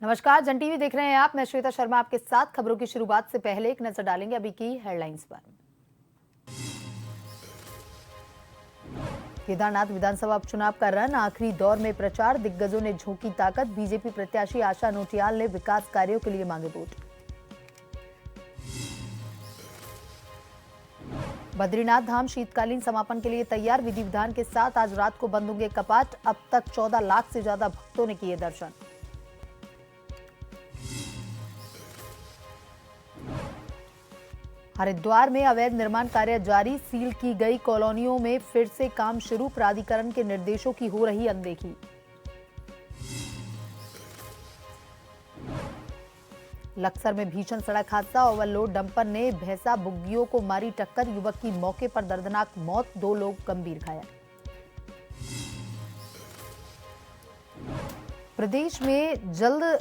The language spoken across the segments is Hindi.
नमस्कार, जन टीवी देख रहे हैं आप। मैं श्वेता शर्मा आपके साथ। खबरों की शुरुआत से पहले एक नजर डालेंगे अभी की हेडलाइंस पर। केदारनाथ विधानसभा उपचुनाव का रन आखिरी दौर में प्रचार, दिग्गजों ने झोंकी ताकत। बीजेपी प्रत्याशी आशा नोटियाल ने विकास कार्यों के लिए मांगे वोट। बद्रीनाथ धाम शीतकालीन समापन के लिए तैयार, विधि विधान के साथ आज रात को बंद होंगे कपाट। अब तक 14 लाख से ज्यादा भक्तों ने किए दर्शन। हरिद्वार में अवैध निर्माण कार्य जारी, सील की गई कॉलोनियों में फिर से काम शुरू। प्राधिकरण के निर्देशों की हो रही अनदेखी। लक्सर में भीषण सड़क हादसा, ओवरलोड डंपर ने भैंसा बुग्गियों को मारी टक्कर। युवक की मौके पर दर्दनाक मौत, 2 लोग गंभीर घायल। प्रदेश में जल्द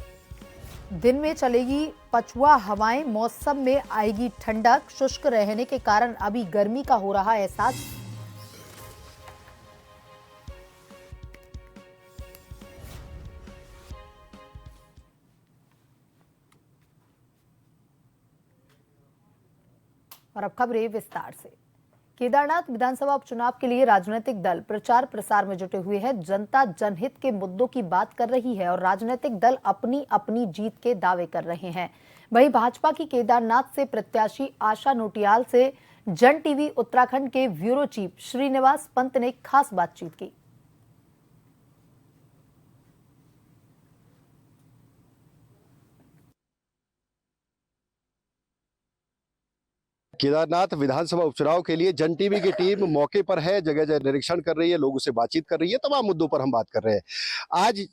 दिन में चलेगी पछुआ हवाएं, मौसम में आएगी ठंडक। शुष्क रहने के कारण अभी गर्मी का हो रहा एहसास। और अब खबरें विस्तार से। केदारनाथ विधानसभा उपचुनाव के लिए राजनीतिक दल प्रचार प्रसार में जुटे हुए हैं। जनता जनहित के मुद्दों की बात कर रही है और राजनीतिक दल अपनी अपनी जीत के दावे कर रहे हैं। वहीं भाजपा की केदारनाथ से प्रत्याशी आशा नोटियाल से जन टीवी उत्तराखंड के ब्यूरो चीफ श्रीनिवास पंत ने खास बातचीत की। केदारनाथ विधानसभा उपचुनाव के लिए जन टीवी की टीम मौके पर है, जगह जगह निरीक्षण कर रही है, लोगों से बातचीत कर रही है, तमाम मुद्दों पर हम बात कर रहे हैं। आज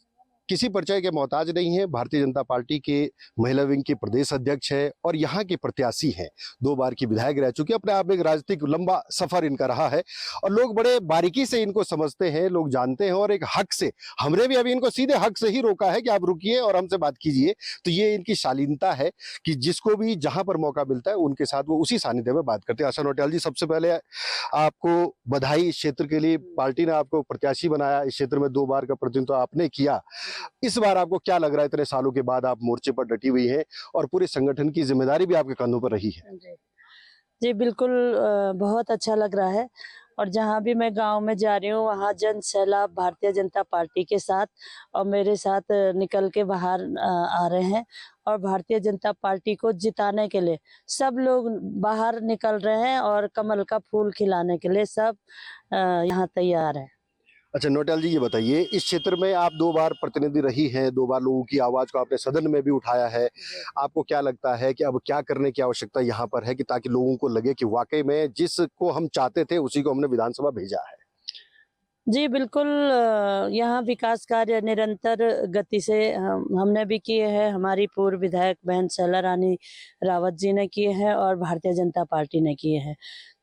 किसी परिचय के मोहताज नहीं है। भारतीय जनता पार्टी के महिला विंग के प्रदेश अध्यक्ष है और यहाँ के प्रत्याशी हैं। 2 बार की विधायक रह चुके, अपने आप में एक राजनीतिक लंबा सफर इनका रहा है और लोग बड़े बारीकी से इनको समझते हैं, लोग जानते हैं और एक हक से, हमने भी अभी इनको सीधे हक से ही रोका है कि आप रुकिए और हमसे बात कीजिए। तो ये इनकी शालीनता है कि जिसको भी जहां पर मौका मिलता है उनके साथ वो उसी सानिध्य में बात करते हैं। आशा नोटियाल जी, सबसे पहले आपको बधाई। इस क्षेत्र के लिए पार्टी ने आपको प्रत्याशी बनाया, इस क्षेत्र में 2 बार का प्रतिनिधित्व आपने किया। इस बार आपको क्या लग रहा है, इतने सालों के बाद आप मोर्चे पर डटी हुई हैं और पूरे संगठन की जिम्मेदारी भी आपके कंधों पर रही है? जी बिल्कुल, बहुत अच्छा लग रहा है। और जहाँ भी मैं गांव में जा रही हूँ वहाँ जन सैलाब भारतीय जनता पार्टी के साथ और मेरे साथ निकल के बाहर आ रहे हैं और भारतीय जनता पार्टी को जिताने के लिए सब लोग बाहर निकल रहे हैं और कमल का फूल खिलाने के लिए सब यहाँ तैयार है। अच्छा नोटियाल जी, ये बताइए, इस क्षेत्र में आप 2 बार प्रतिनिधि रही हैं, 2 बार लोगों की आवाज को आपने सदन में भी उठाया है। आपको क्या लगता है कि अब क्या करने की आवश्यकता यहाँ पर है कि ताकि लोगों को लगे कि वाकई में जिसको हम चाहते थे उसी को हमने विधानसभा भेजा है? जी बिल्कुल, यहाँ विकास कार्य निरंतर गति से हमने भी किए हैं। हमारी पूर्व विधायक बहन शैला रानी रावत जी ने किए हैं और भारतीय जनता पार्टी ने किए हैं।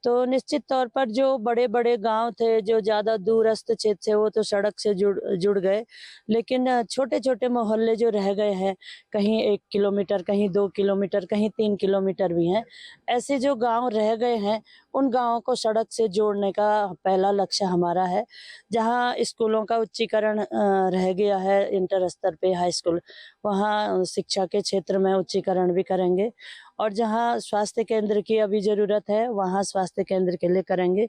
तो निश्चित तौर पर जो बड़े-बड़े गांव थे, जो ज़्यादा दूरस्थ क्षेत्र थे, वो तो सड़क से जुड़ गए। लेकिन छोटे-छोटे मोहल्ले जो रह गए हैं, कहीं 1 किलोमीटर, कहीं 2 किलोमीटर, कहीं 3 किलोमीटर भी हैं। ऐसे जो गाँव रह गए हैं, उन गाँवों को सड़क से जोड़ने का पहला लक्ष्य हमारा है। जहाँ स्कूलों का उच्चीकरण रह गया है, इंटर स्तर पे हाई स्कूल, वहाँ शिक्षा के क्षेत्र में उच्चीकरण भी करेंगे और जहाँ स्वास्थ्य केंद्र की अभी ज़रूरत है वहाँ स्वास्थ्य केंद्र के लिए करेंगे।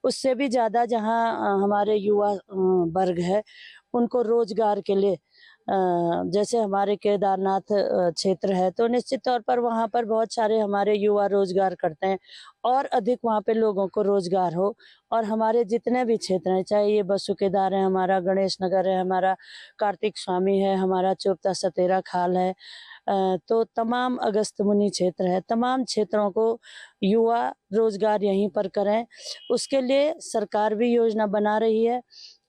उससे भी ज़्यादा जहाँ हमारे युवा वर्ग है उनको रोजगार के लिए, जैसे हमारे केदारनाथ क्षेत्र है तो निश्चित तौर पर वहाँ पर बहुत सारे हमारे युवा रोजगार करते हैं और अधिक वहाँ पे लोगों को रोजगार हो। और हमारे जितने भी क्षेत्र हैं, चाहे ये बसु केदार है, हमारा गणेश नगर है, हमारा कार्तिक स्वामी है, हमारा चोपता सतेरा खाल है, तो तमाम अगस्त मुनि क्षेत्र है, तमाम क्षेत्रों को युवा रोजगार यहीं पर करें, उसके लिए सरकार भी योजना बना रही है।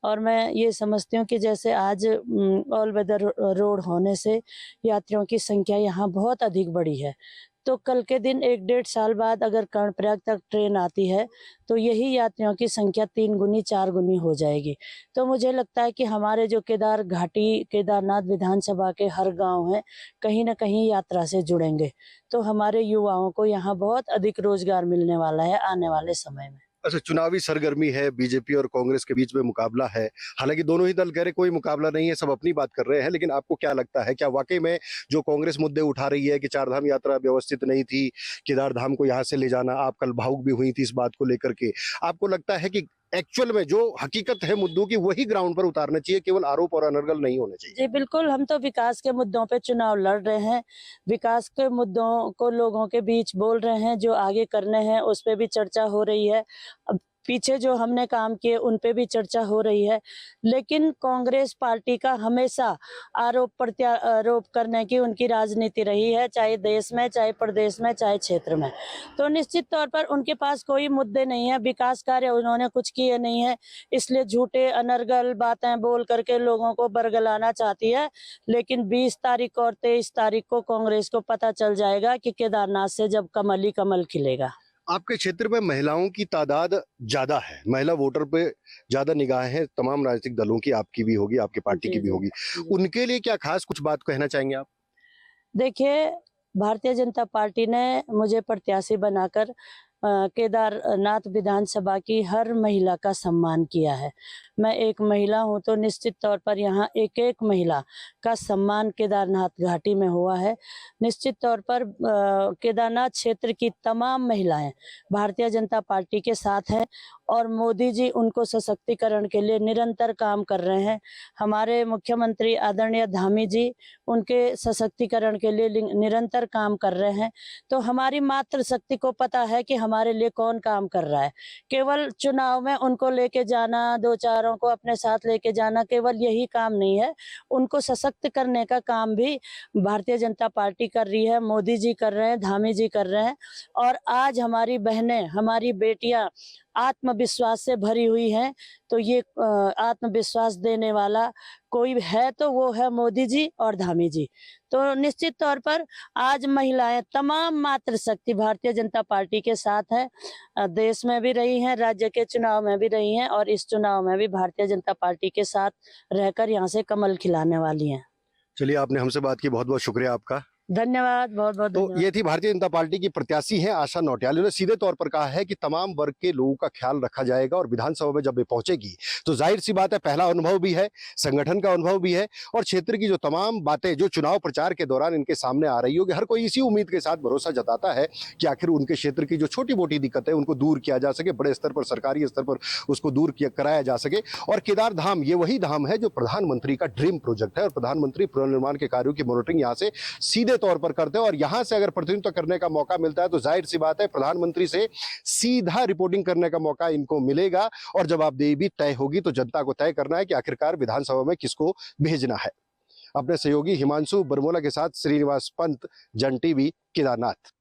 और मैं ये समझती हूँ कि जैसे आज ऑल वेदर रोड होने से यात्रियों की संख्या यहाँ बहुत अधिक बढ़ी है, तो कल के दिन 1-1.5 साल बाद अगर कर्णप्रयाग तक ट्रेन आती है तो यही यात्रियों की संख्या 3 गुनी 4 गुनी हो जाएगी। तो मुझे लगता है कि हमारे जो केदार घाटी केदारनाथ विधानसभा के हर गांव हैं कहीं ना कहीं यात्रा से जुड़ेंगे, तो हमारे युवाओं को यहाँ बहुत अधिक रोजगार मिलने वाला है आने वाले समय में। अच्छा, चुनावी सरगर्मी है, बीजेपी और कांग्रेस के बीच में मुकाबला है। हालांकि दोनों ही दल कह रहे कोई मुकाबला नहीं है, सब अपनी बात कर रहे हैं, लेकिन आपको क्या लगता है, क्या वाकई में जो कांग्रेस मुद्दे उठा रही है कि चारधाम यात्रा व्यवस्थित नहीं थी, केदार धाम को यहाँ से ले जाना, आप कल भावुक भी हुई थी इस बात को लेकर के, आपको लगता है कि एक्चुअल में जो हकीकत है मुद्दों की वही ग्राउंड पर उतारना चाहिए, केवल आरोप और अनर्गल नहीं होने चाहिए? जी बिल्कुल, हम तो विकास के मुद्दों पे चुनाव लड़ रहे हैं, विकास के मुद्दों को लोगों के बीच बोल रहे हैं, जो आगे करने हैं उस पे भी चर्चा हो रही है। अब पीछे जो हमने काम किए उन पे भी चर्चा हो रही है, लेकिन कांग्रेस पार्टी का हमेशा आरोप प्रत्यारोप करने की उनकी राजनीति रही है, चाहे देश में, चाहे प्रदेश में, चाहे क्षेत्र में। तो निश्चित तौर पर उनके पास कोई मुद्दे नहीं है, विकास कार्य उन्होंने कुछ किए नहीं है, इसलिए झूठे अनर्गल बातें बोल करके लोगों को बरगलाना चाहती है। लेकिन 20 तारीख और 23 तारीख को कांग्रेस को पता चल जाएगा कि केदारनाथ से जब कमल ही कमल खिलेगा। आपके क्षेत्र में महिलाओं की तादाद ज्यादा है, महिला वोटर पे ज्यादा निगाहें हैं, तमाम राजनीतिक दलों की, आपकी भी होगी, आपकी पार्टी की भी होगी, उनके लिए क्या खास कुछ बात कहना चाहेंगे आप? देखिए, भारतीय जनता पार्टी ने मुझे प्रत्याशी बनाकर केदारनाथ विधानसभा की हर महिला का सम्मान किया है। मैं एक महिला हूं तो निश्चित तौर पर यहाँ एक एक महिला का सम्मान केदारनाथ घाटी में हुआ है। निश्चित तौर पर केदारनाथ क्षेत्र की तमाम महिलाएं भारतीय जनता पार्टी के साथ हैं और मोदी जी उनको सशक्तिकरण के लिए निरंतर काम कर रहे हैं। हमारे मुख्यमंत्री आदरणीय धामी जी उनके सशक्तिकरण के लिए निरंतर काम कर रहे हैं। तो हमारी मातृशक्ति को पता है कि हमारे लिए कौन काम कर रहा है। केवल चुनाव में उनको लेके जाना, दो चारों को अपने साथ लेके जाना, केवल यही काम नहीं है, उनको सशक्त करने का काम भी भारतीय जनता पार्टी कर रही है, मोदी जी कर रहे हैं, धामी जी कर रहे हैं। और आज हमारी बहनें, हमारी बेटियां आत्मविश्वास से भरी हुई हैं। तो ये आत्मविश्वास देने वाला कोई है तो वो है मोदी जी और धामी जी। तो निश्चित तौर पर आज महिलाएं तमाम मातृशक्ति भारतीय जनता पार्टी के साथ है, देश में भी रही हैं, राज्य के चुनाव में भी रही हैं और इस चुनाव में भी भारतीय जनता पार्टी के साथ रहकर यहाँ से कमल खिलाने वाली हैं। चलिए, आपने हमसे बात की, बहुत बहुत शुक्रिया आपका। धन्यवाद, बहुत बहुत तो धन्यवाद। ये थी भारतीय जनता पार्टी की प्रत्याशी हैं आशा नौटियाल। उन्होंने सीधे तौर पर कहा है कि तमाम वर्ग के लोगों का ख्याल रखा जाएगा और विधानसभा में जब ये पहुंचेगी तो जाहिर सी बात है, पहला अनुभव भी है, संगठन का अनुभव भी है और क्षेत्र की जो तमाम बातें जो चुनाव प्रचार के दौरान इनके सामने आ रही होगी, हर कोई इसी उम्मीद के साथ भरोसा जताता है कि आखिर उनके क्षेत्र की जो छोटी मोटी दिक्कत है उनको दूर किया जा सके, बड़े स्तर पर, सरकारी स्तर पर उसको दूर कराया जा सके। और केदार धाम ये वही धाम है जो प्रधानमंत्री का ड्रीम प्रोजेक्ट है और प्रधानमंत्री पुनर्निर्माण के कार्यों की मॉनिटरिंग यहाँ से सीधे तौर पर करते हैं और यहां से अगर प्रतिनिधित्व करने का मौका मिलता है तो जाहिर सी बात है, प्रधानमंत्री से सीधा रिपोर्टिंग करने का मौका इनको मिलेगा और जवाबदेही भी तय होगी। तो जनता को तय करना है कि आखिरकार विधानसभा में किसको भेजना है। अपने सहयोगी हिमांशु बरमोला के साथ श्रीनिवास पंत, जन टीवी, केदारनाथ।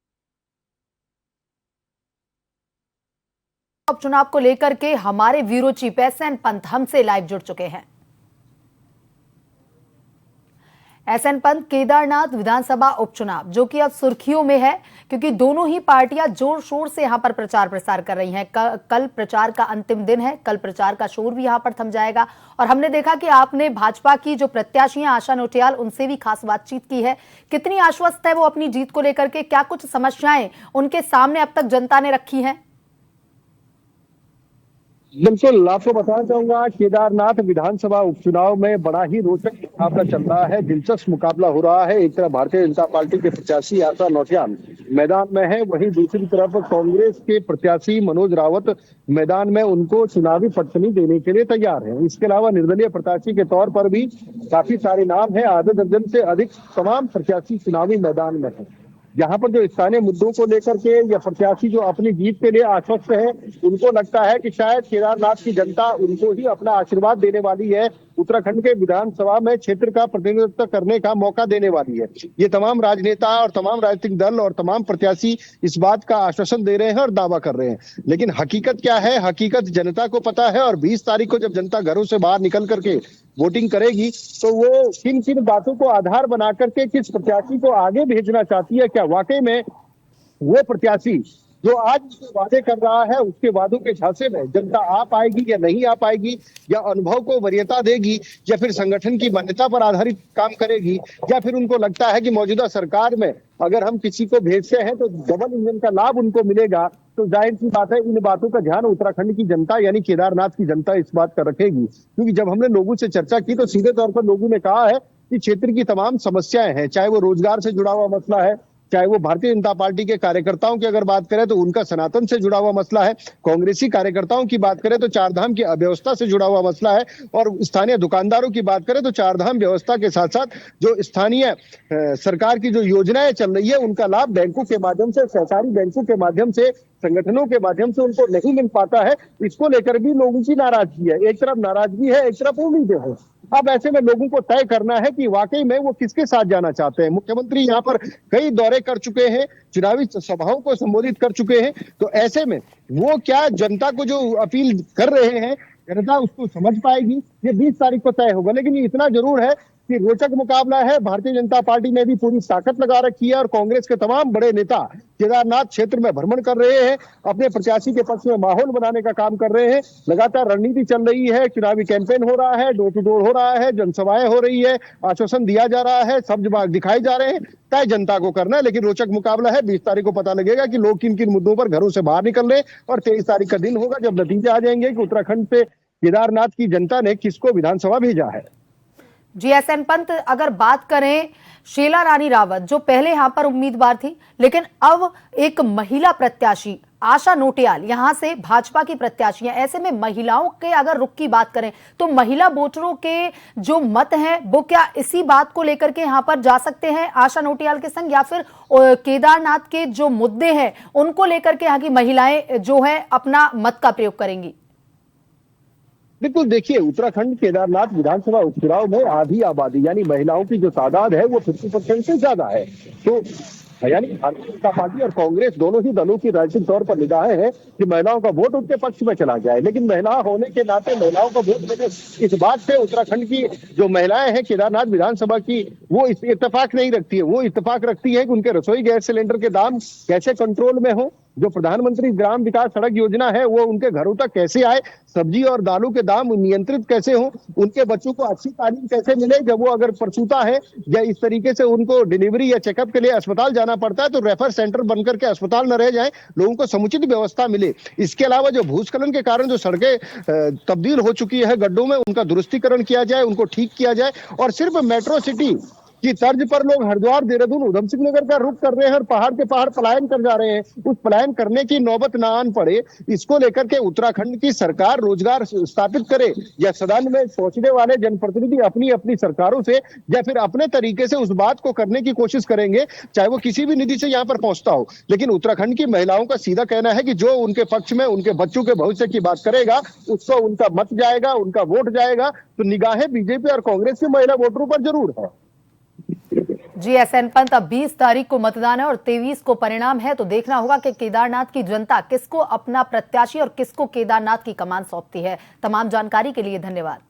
उपचुनाव को लेकर के हमारे ब्यूरो चीफ एसएन पंत हमसे लाइव जुड़ चुके हैं। एसएन पंत, केदारनाथ विधानसभा उपचुनाव जो कि अब सुर्खियों में है क्योंकि दोनों ही पार्टियां जोर शोर से यहां पर प्रचार प्रसार कर रही हैं। कल प्रचार का अंतिम दिन है, कल प्रचार का शोर भी यहां पर थम जाएगा और हमने देखा कि आपने भाजपा की जो प्रत्याशी हैं आशा नौटियाल, उनसे भी खास बातचीत की है। कितनी आश्वस्त है वो अपनी जीत को लेकर के? क्या कुछ समस्याएं उनके सामने अब तक जनता ने रखी हैं? बिल्कुल, आपको बताना चाहूंगा, केदारनाथ विधानसभा उपचुनाव में बड़ा ही रोचक मुकाबला चल रहा है, दिलचस्प मुकाबला हो रहा है। एक तरफ भारतीय जनता पार्टी के प्रत्याशी आशा नौटियाल मैदान में है, वहीं दूसरी तरफ कांग्रेस के प्रत्याशी मनोज रावत मैदान में उनको चुनावी पटसनी देने के लिए तैयार है। इसके अलावा निर्दलीय प्रत्याशी के तौर पर भी काफी सारे नाम है, आधे दर्जन से अधिक तमाम प्रत्याशी चुनावी मैदान में है। यहाँ पर जो स्थानीय मुद्दों को लेकर के या प्रत्याशी जो अपनी जीत के लिए आश्वस्त है, उनको लगता है कि शायद केदारनाथ की जनता उनको ही अपना आशीर्वाद देने वाली है, उत्तराखंड के विधानसभा में क्षेत्र का प्रतिनिधित्व करने का मौका देने वाली है। ये तमाम राजनेता और तमाम राजनीतिक दल और तमाम प्रत्याशी इस बात का आश्वासन दे रहे हैं और दावा कर रहे हैं, लेकिन हकीकत क्या है, हकीकत जनता को पता है। और 20 तारीख को जब जनता घरों से बाहर निकल करके वोटिंग करेगी तो वो किन किन बातों को आधार बना करके किस प्रत्याशी को आगे भेजना चाहती है, क्या वाकई में वो प्रत्याशी जो आज उसके वादे कर रहा है, उसके वादों के झांसे में जनता आ पाएगी या नहीं आ पाएगी, या अनुभव को वरीयता देगी, या फिर संगठन की मान्यता पर आधारित काम करेगी, या फिर उनको लगता है कि मौजूदा सरकार में अगर हम किसी को भेजते हैं तो डबल इंजन का लाभ उनको मिलेगा। तो जाहिर सी बात है, इन बातों का ध्यान उत्तराखंड की जनता यानी केदारनाथ की जनता इस बात का रखेगी। क्योंकि जब हमने लोगों से चर्चा की तो सीधे तौर पर लोगों ने कहा है कि क्षेत्र की तमाम समस्याएं हैं, चाहे वो रोजगार से जुड़ा हुआ मसला है, चाहे वो भारतीय जनता पार्टी के कार्यकर्ताओं की अगर बात करें तो उनका सनातन से जुड़ा हुआ मसला है, कांग्रेसी कार्यकर्ताओं की बात करें तो चारधाम की अव्यवस्था से जुड़ा हुआ मसला है, और स्थानीय दुकानदारों की बात करें तो चारधाम व्यवस्था के साथ साथ जो स्थानीय सरकार की जो योजनाएं चल रही है उनका लाभ बैंकों के माध्यम से, सहकारी बैंकों के माध्यम से, संगठनों के माध्यम से उनको नहीं मिल पाता है। इसको लेकर भी लोगों की नाराजगी है, एक तरफ नाराजगी है, एक तरफ उम्मीदें हैं। अब ऐसे में लोगों को तय करना है कि वाकई में वो किसके साथ जाना चाहते हैं। मुख्यमंत्री यहाँ पर कई दौरे कर चुके हैं, चुनावी सभाओं को संबोधित कर चुके हैं, तो ऐसे में वो क्या जनता को जो अपील कर रहे हैं जनता उसको समझ पाएगी, ये 20 तारीख को तय होगा। लेकिन ये इतना जरूर है कि रोचक मुकाबला है। भारतीय जनता पार्टी ने भी पूरी ताकत लगा रखी है और कांग्रेस के तमाम बड़े नेता केदारनाथ क्षेत्र में भ्रमण कर रहे हैं, अपने प्रत्याशी के पक्ष में माहौल बनाने का काम कर रहे हैं। लगातार रणनीति चल रही है, चुनावी कैंपेन हो रहा है, डोर टू डोर हो रहा है, जनसभाएं हो रही है, आश्वासन दिया जा रहा है, सब्ज बाग दिखाए जा रहे हैं। तय जनता को करना है, लेकिन रोचक मुकाबला है। 20 तारीख को पता लगेगा कि लोग किन किन मुद्दों पर घरों से बाहर निकल रहे हैं, और 23 तारीख का दिन होगा जब नतीजे आ जाएंगे कि उत्तराखंड से केदारनाथ की जनता ने किसको विधानसभा भेजा है। जी एस.एन. पंत, अगर बात करें शीला रानी रावत जो पहले यहां पर उम्मीदवार थी, लेकिन अब एक महिला प्रत्याशी आशा नोटियाल यहां से भाजपा की प्रत्याशी हैं, ऐसे में महिलाओं के अगर रुख की बात करें तो महिला वोटरों के जो मत हैं वो क्या इसी बात को लेकर के यहां पर जा सकते हैं आशा नोटियाल के संग, या फिर केदारनाथ के जो मुद्दे हैं उनको लेकर के यहाँ की महिलाएं जो है अपना मत का प्रयोग करेंगी? बिल्कुल, देखिए उत्तराखंड केदारनाथ विधानसभा उपचुनाव में आधी आबादी यानी महिलाओं की जो तादाद है वो 50% से ज्यादा है। तो यानी भारतीय जनता पार्टी और कांग्रेस दोनों ही दलों की राजनीतिक तौर पर निगाहें हैं कि महिलाओं का वोट उनके पक्ष में चला जाए। लेकिन महिला होने के नाते महिलाओं का वोट देने इस बात से उत्तराखंड की जो महिलाएं हैं केदारनाथ विधानसभा की वो इत्तेफाक नहीं रखती है। वो इत्तेफाक रखती है कि उनके रसोई गैस सिलेंडर के दाम कैसे कंट्रोल में हो, जो प्रधानमंत्री ग्राम विकास सड़क योजना है वो उनके घरों तक कैसे आए, सब्जी और दालों के दाम नियंत्रित कैसे हो, उनके बच्चों को अच्छी तालीम कैसे मिले जब वो अगर प्रसूता है, या इस तरीके से उनको डिलीवरी या चेकअप के लिए अस्पताल जाना पड़ता है तो रेफर सेंटर बनकर के अस्पताल न रह जाए, लोगों को समुचित व्यवस्था मिले। इसके अलावा जो भूस्खलन के कारण जो सड़कें तब्दील हो चुकी है गड्ढों में, उनका दुरुस्तीकरण किया जाए, उनको ठीक किया जाए। और सिर्फ मेट्रो सिटी की तर्ज पर लोग हरिद्वार, देहरादून, उधम सिंह नगर का रुख कर रहे हैं और पहाड़ के पहाड़ पलायन कर जा रहे हैं, उस पलायन करने की नौबत ना आन पड़े, इसको लेकर के उत्तराखंड की सरकार रोजगार स्थापित करे, या सदन में पहुंचने वाले जनप्रतिनिधि अपनी अपनी सरकारों से या फिर अपने तरीके से उस बात को करने की कोशिश करेंगे, चाहे वो किसी भी निधि से यहाँ पर पहुंचता हो। लेकिन उत्तराखंड की महिलाओं का सीधा कहना है कि जो उनके पक्ष में उनके बच्चों के भविष्य की बात करेगा उसको उनका मत जाएगा, उनका वोट जाएगा। तो निगाहें बीजेपी और कांग्रेस की महिला वोटरों पर जरूर है। जी एस.एन. पंत, अब 20 तारीख को मतदान है और 23 को परिणाम है, तो देखना होगा कि केदारनाथ की जनता किसको अपना प्रत्याशी और किसको केदारनाथ की कमान सौंपती है। तमाम जानकारी के लिए धन्यवाद।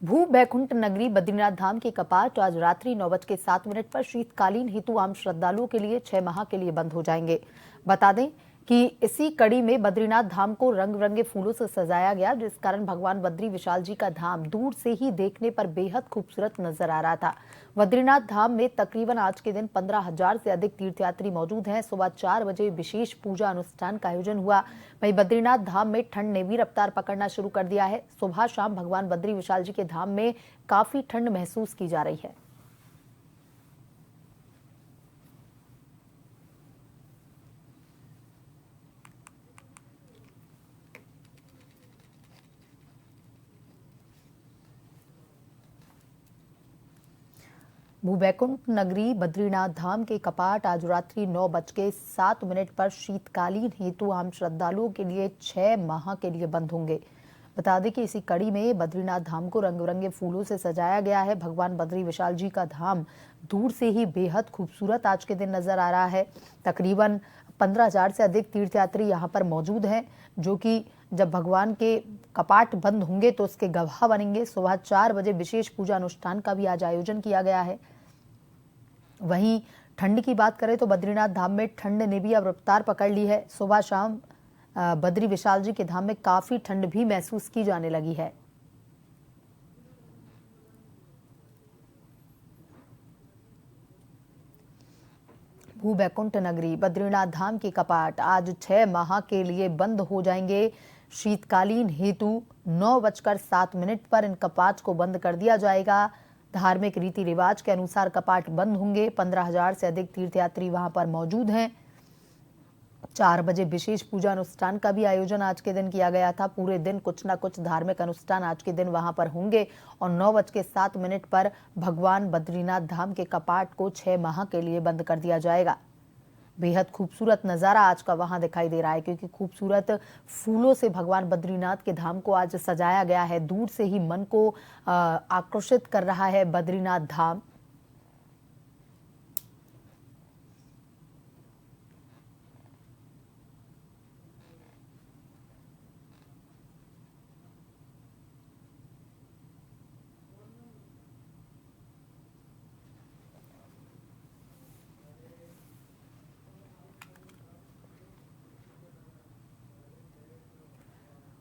भू बैकुंठ नगरी बद्रीनाथ धाम के कपाट आज रात्रि 9:07 पर शीतकालीन हेतु आम श्रद्धालुओं के लिए 6 माह के लिए बंद हो जाएंगे। बता दें कि इसी कड़ी में बद्रीनाथ धाम को रंग बिरंगे फूलों से सजाया गया, जिस कारण भगवान बद्री विशाल जी का धाम दूर से ही देखने पर बेहद खूबसूरत नजर आ रहा था। बद्रीनाथ धाम में तकरीबन आज के दिन 15,000 से अधिक तीर्थयात्री मौजूद हैं। सुबह 4 बजे विशेष पूजा अनुष्ठान का आयोजन हुआ। वहीं बद्रीनाथ धाम में ठंड ने भी रफ्तार पकड़ना शुरू कर दिया है। सुबह शाम भगवान बद्री विशाल जी के धाम में काफी ठंड महसूस की जा रही है। भूबैकुंठ नगरी बद्रीनाथ धाम के कपाट आज रात्रि 9:07 पर शीतकालीन हेतु आम श्रद्धालुओं के लिए 6 माह के लिए बंद होंगे। बता दें कि इसी कड़ी में बद्रीनाथ धाम को रंग बिरंगे फूलों से सजाया गया है। भगवान बद्री विशाल जी का धाम दूर से ही बेहद खूबसूरत आज के दिन नजर आ रहा है। तकरीबन 15,000 से अधिक तीर्थयात्री यहाँ पर मौजूद हैं, जो कि जब भगवान के कपाट बंद होंगे तो उसके गवाह बनेंगे। सुबह 4 बजे विशेष पूजा अनुष्ठान का भी आज आयोजन किया गया है। वहीं ठंड की बात करें तो बद्रीनाथ धाम में ठंड ने भी अब रफ्तार पकड़ ली है। सुबह शाम बद्री विशाल जी के धाम में काफी ठंड भी महसूस की जाने लगी है। भू बैकुंठ नगरी बद्रीनाथ धाम के कपाट आज 6 माह के लिए बंद हो जाएंगे। शीतकालीन हेतु 9:07 पर इन कपाट को बंद कर दिया जाएगा। धार्मिक रीति रिवाज के अनुसार कपाट बंद होंगे। 15,000 से अधिक तीर्थयात्री वहां पर मौजूद हैं। 4 बजे विशेष पूजा अनुष्ठान का भी आयोजन आज के दिन किया गया था। पूरे दिन कुछ न कुछ धार्मिक अनुष्ठान आज के दिन वहां पर होंगे और 9:07 पर भगवान बद्रीनाथ धाम के कपाट को 6 माह के लिए बंद कर दिया जाएगा। बेहद खूबसूरत नज़ारा आज का वहां दिखाई दे रहा है, क्योंकि खूबसूरत फूलों से भगवान बद्रीनाथ के धाम को आज सजाया गया है। दूर से ही मन को आकर्षित कर रहा है बद्रीनाथ धाम।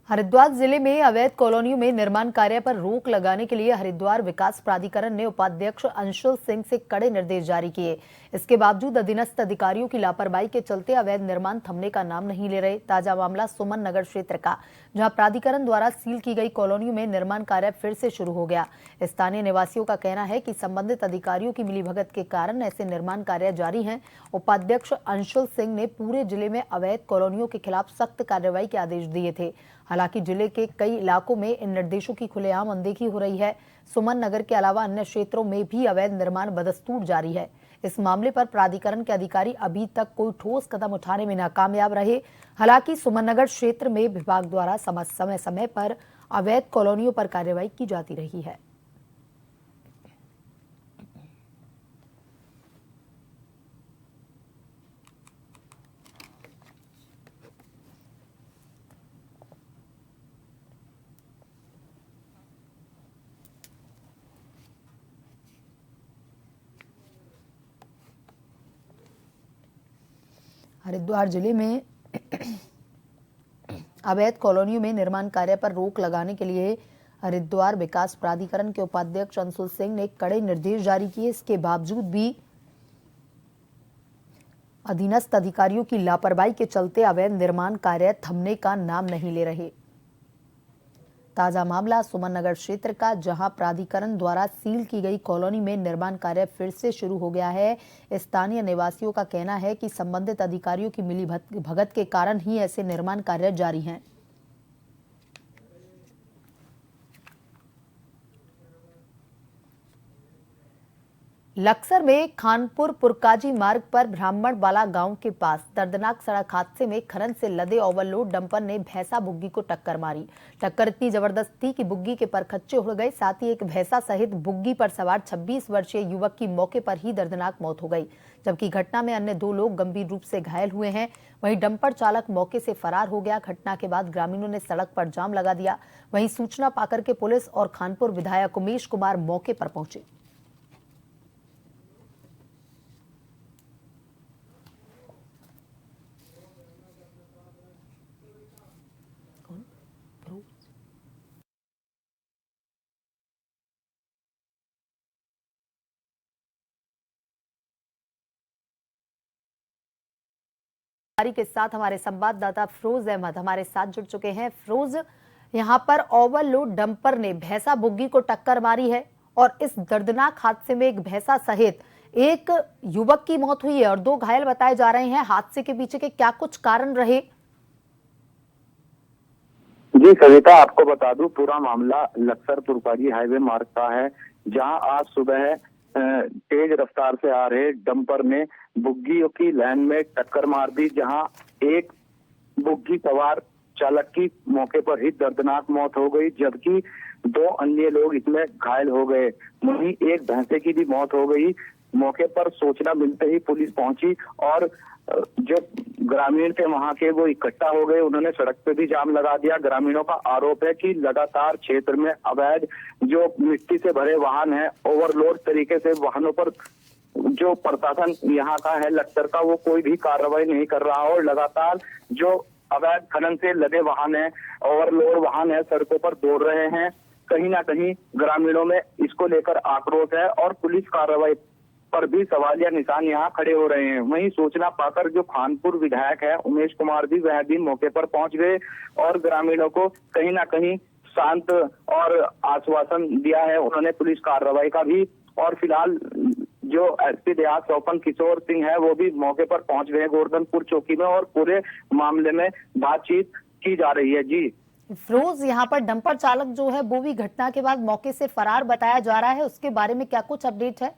हरिद्वार जिले में अवैध कॉलोनियों में निर्माण कार्य पर रोक लगाने के लिए हरिद्वार विकास प्राधिकरण ने उपाध्यक्ष अंशुल सिंह से कड़े निर्देश जारी किए। इसके बावजूद अधीनस्थ अधिकारियों की लापरवाही के चलते अवैध निर्माण थमने का नाम नहीं ले रहे। ताजा मामला सुमन नगर क्षेत्र का, जहां प्राधिकरण द्वारा सील की गई कॉलोनियों में निर्माण कार्य फिर से शुरू हो गया। स्थानीय निवासियों का कहना है कि संबंधित अधिकारियों की मिलीभगत के कारण ऐसे निर्माण कार्य जारी हैं। उपाध्यक्ष अंशुल सिंह ने पूरे जिले में अवैध कॉलोनियों के खिलाफ सख्त कार्रवाई के आदेश दिए थे। हालांकि जिले के कई इलाकों में इन निर्देशों की खुलेआम अनदेखी हो रही है। सुमन नगर के अलावा अन्य क्षेत्रों में भी अवैध निर्माण बदस्तूर जारी है। इस मामले पर प्राधिकरण के अधिकारी अभी तक कोई ठोस कदम उठाने में नाकामयाब रहे। हालांकि सुमन नगर क्षेत्र में विभाग द्वारा समय समय पर अवैध कॉलोनियों पर कार्रवाई की जाती रही है। हरिद्वार जिले में अवैध कॉलोनियों में निर्माण कार्य पर रोक लगाने के लिए हरिद्वार विकास प्राधिकरण के उपाध्यक्ष अंशुल सिंह ने कड़े निर्देश जारी किए। इसके बावजूद भी अधीनस्थ अधिकारियों की लापरवाही के चलते अवैध निर्माण कार्य थमने का नाम नहीं ले रहे। ताजा मामला सुमन नगर क्षेत्र का, जहां प्राधिकरण द्वारा सील की गई कॉलोनी में निर्माण कार्य फिर से शुरू हो गया है। स्थानीय निवासियों का कहना है कि संबंधित अधिकारियों की मिलीभगत के कारण ही ऐसे निर्माण कार्य जारी हैं। लक्सर में खानपुर पुरकाजी मार्ग पर ब्राह्मणवाला गांव के पास दर्दनाक सड़क हादसे में खनन से लदे ओवरलोड डंपर ने भैंसा बुग्गी को टक्कर मारी। टक्कर इतनी जबरदस्त थी कि बुग्गी के परखच्चे उड़ गए। साथ ही एक भैंसा सहित बुग्गी पर सवार 26 वर्षीय युवक की मौके पर ही दर्दनाक मौत हो गई, जबकि घटना में अन्य 2 लोग गंभीर रूप से घायल हुए हैं। वहीं डंपर चालक मौके से फरार हो गया। घटना के बाद ग्रामीणों ने सड़क पर जाम लगा दिया। वहीं सूचना पाकर के पुलिस और खानपुर विधायक उमेश कुमार मौके पर पहुंचे। के साथ हमारे संवाददाता फिरोज अहमद हमारे साथ जुड़ चुके हैं। फिरोज, यहां पर ओवरलोड डंपर ने भैंसा बुग्गी को टक्कर मारी है और इस दर्दनाक हादसे में एक भैंसा सहित एक युवक की मौत हुई है और 2 घायल बताए जा रहे हैं। हादसे के पीछे के क्या कुछ कारण रहे? जी कविता, आपको बता दूं, पूरा मामला लक्सर पुरकाजी हाईवे मार्ग का है, जहां आज सुबह तेज रफ्तार से आ रहे डंपर ने बुग्गियों की लाइन में टक्कर मार दी, जहां एक बुग्गी सवार चालक की मौके पर ही दर्दनाक मौत हो गई, जबकि 2 अन्य लोग इसमें घायल हो गए। वहीं एक भैंसे की भी मौत हो गई। मौके पर सूचना मिलते ही पुलिस पहुंची और जो ग्रामीण थे वहां के वो इकट्ठा हो गए। उन्होंने सड़क पे भी जाम लगा दिया। ग्रामीणों का आरोप है कि लगातार क्षेत्र में अवैध जो मिट्टी से भरे वाहन है, ओवरलोड तरीके से वाहनों पर जो प्रशासन यहाँ का है लक्सर का, वो कोई भी कार्रवाई नहीं कर रहा और लगातार जो अवैध खनन से लदे वाहन है, ओवरलोड वाहन है, सड़कों पर दौड़ रहे हैं। कहीं ना कहीं ग्रामीणों में इसको लेकर आक्रोश है और पुलिस कार्रवाई पर भी सवालिया निशान यहाँ खड़े हो रहे हैं। वहीं सूचना पाकर जो खानपुर विधायक है उमेश कुमार भी वह भी मौके पर पहुंच गए और ग्रामीणों को कहीं ना कहीं शांत और आश्वासन दिया है उन्होंने पुलिस कार्रवाई का भी। और फिलहाल जो एसपी देहात स्वपन किशोर सिंह है वो भी मौके पर पहुंच गए गोवर्धनपुर चौकी में और पूरे मामले में बातचीत की जा रही है। जी फिरोज, यहाँ पर डंपर चालक जो है वो भी घटना के बाद मौके से फरार बताया जा रहा है, उसके बारे में क्या कुछ अपडेट है?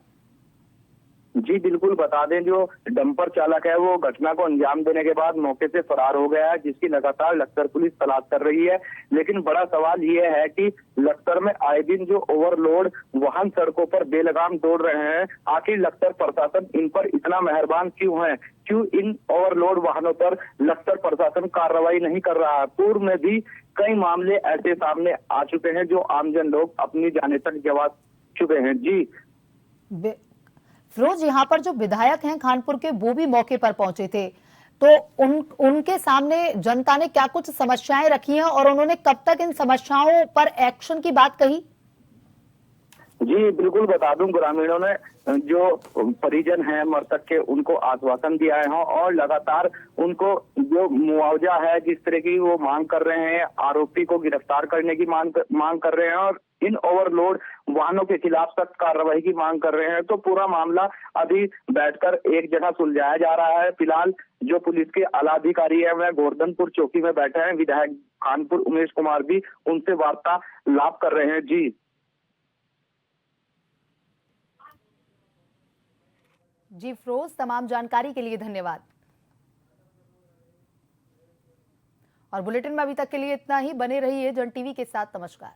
जी बिल्कुल, बता दें जो डंपर चालक है वो घटना को अंजाम देने के बाद मौके से फरार हो गया है, जिसकी लगातार लक्सर पुलिस तलाश कर रही है। लेकिन बड़ा सवाल ये है कि लक्सर में आए दिन जो ओवरलोड वाहन सड़कों पर बेलगाम दौड़ रहे हैं, आखिर लक्सर प्रशासन इन पर इतना मेहरबान क्यों है? क्यों इन ओवरलोड वाहनों पर लक्सर प्रशासन कार्रवाई नहीं कर रहा है? पूर्व में भी कई मामले ऐसे सामने आ चुके हैं जो आमजन लोग अपनी जाने तक गवा चुके हैं। जी फिरोज, यहाँ पर जो विधायक हैं खानपुर के वो भी मौके पर पहुंचे थे, तो उनके सामने जनता ने क्या कुछ समस्याएं रखी हैं और उन्होंने कब तक इन समस्याओं पर एक्शन की बात कही? जी बिल्कुल, बता दूं ग्रामीणों ने जो परिजन हैं मृतक के उनको आश्वासन दिया है और लगातार उनको जो मुआवजा है जिस तरह की वो मांग कर रहे हैं, आरोपी को गिरफ्तार करने की मांग कर रहे हैं और इन ओवरलोड वाहनों के खिलाफ सख्त कार्रवाई की मांग कर रहे हैं। तो पूरा मामला अभी बैठकर एक जगह सुलझाया जा रहा है। फिलहाल जो पुलिस के आला अधिकारी है वह गोवर्धनपुर चौकी में बैठे हैं, विधायक खानपुर उमेश कुमार भी उनसे वार्तालाप कर रहे हैं। जी फिरोज, तमाम जानकारी के लिए धन्यवाद। और बुलेटिन में अभी तक के लिए इतना ही। बने रहिए जन टीवी के साथ। नमस्कार।